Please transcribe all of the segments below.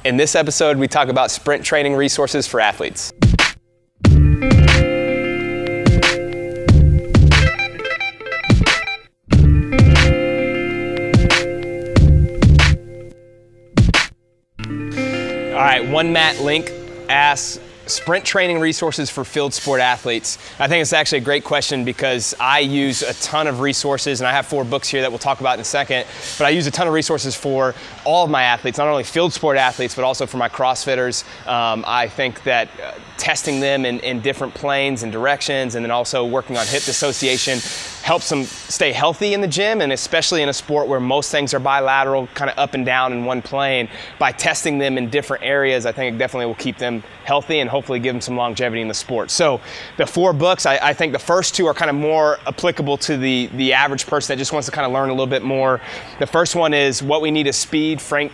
In this episode, we talk about sprint training resources for athletes. All right, one Matt Link asks, sprint training resources for field sport athletes. I think it's actually a great question because I use a ton of resources, and I have 4 books here that we'll talk about in a second, but I use a ton of resources for all of my athletes, not only field sport athletes, but also for my CrossFitters. I think that testing them in different planes and directions, and then also working on hip dissociation helps them stay healthy in the gym, and especially in a sport where most things are bilateral, kind of up and down in one plane. By testing them in different areas, I think it definitely will keep them healthy and hopefully give them some longevity in the sport. So the 4 books, I think the first 2 are kind of more applicable to the average person that just wants to kind of learn a little bit more. The first one is What We Need is Speed, Hank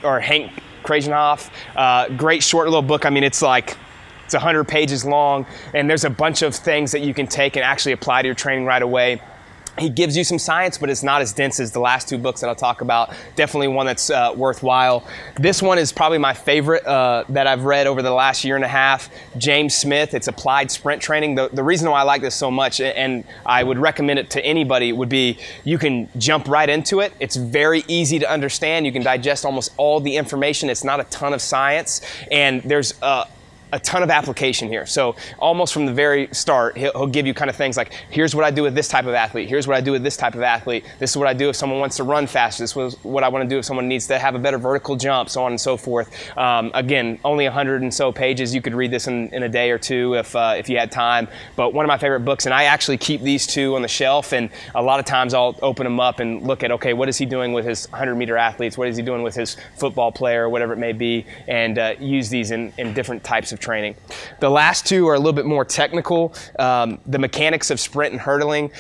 Kragenhoff. Great short little book. I mean, it's 100 pages long, and there's a bunch of things that you can take and actually apply to your training right away. He gives you some science, but it's not as dense as the last 2 books that I'll talk about. Definitely one that's worthwhile. This one is probably my favorite that I've read over the last year and a half. James Smith, it's Applied Sprint Training. The reason why I like this so much, and I would recommend it to anybody, would be you can jump right into it. It's very easy to understand. You can digest almost all the information. It's not a ton of science, and there's a ton of application here. So almost from the very start, he'll give you kind of things like, here's what I do with this type of athlete. Here's what I do with this type of athlete. This is what I do if someone wants to run faster. This is what I want to do if someone needs to have a better vertical jump, so on and so forth. Again, only 100 and so pages. You could read this in a day or 2 if you had time. But one of my favorite books, and I actually keep these 2 on the shelf, and a lot of times I'll open them up and look at, okay, what is he doing with his 100-meter athletes? What is he doing with his football player, or whatever it may be, and use these in different types of training. The last 2 are a little bit more technical. The Mechanics of Sprint and Hurdling.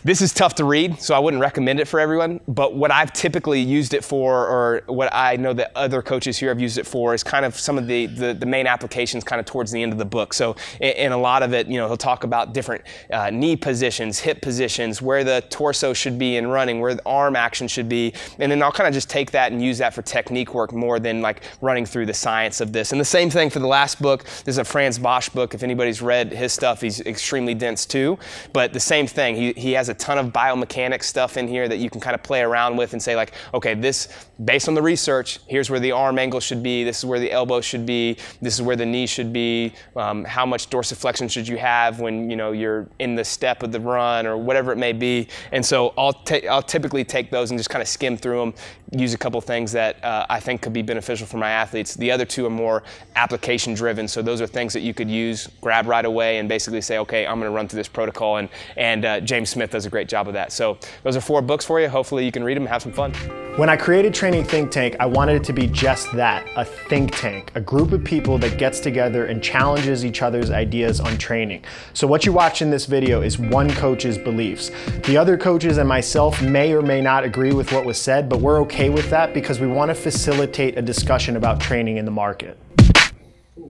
This is tough to read, so I wouldn't recommend it for everyone, but what I've typically used it for, or what I know that other coaches here have used it for, is kind of some of the main applications kind of towards the end of the book. So in a lot of it, he'll talk about different knee positions, hip positions, where the torso should be in running, where the arm action should be, and then I'll kind of just take that and use that for technique work more than like running through the science of this. And the same thing for the last book. This is a Franz Bosch book. If anybody's read his stuff, he's extremely dense too, but the same thing. He has a ton of biomechanics stuff in here that you can kind of play around with and say, like, okay, this, based on the research, here's where the arm angle should be, this is where the elbow should be, this is where the knee should be, how much dorsiflexion should you have when you're in the step of the run, or whatever it may be. And so I'll typically take those and just kind of skim through them, use a couple things that I think could be beneficial for my athletes. The other 2 are more application driven, so those are things that you could use, grab right away, and basically say, okay, I'm going to run through this protocol, and James Smith does a great job of that. So those are 4 books for you. Hopefully you can read them and have some fun. When I created Training Think Tank, I wanted it to be just that, a think tank, a group of people that gets together and challenges each other's ideas on training. So what you watch in this video is one coach's beliefs. The other coaches and myself may or may not agree with what was said, but we're okay with that because we want to facilitate a discussion about training in the market.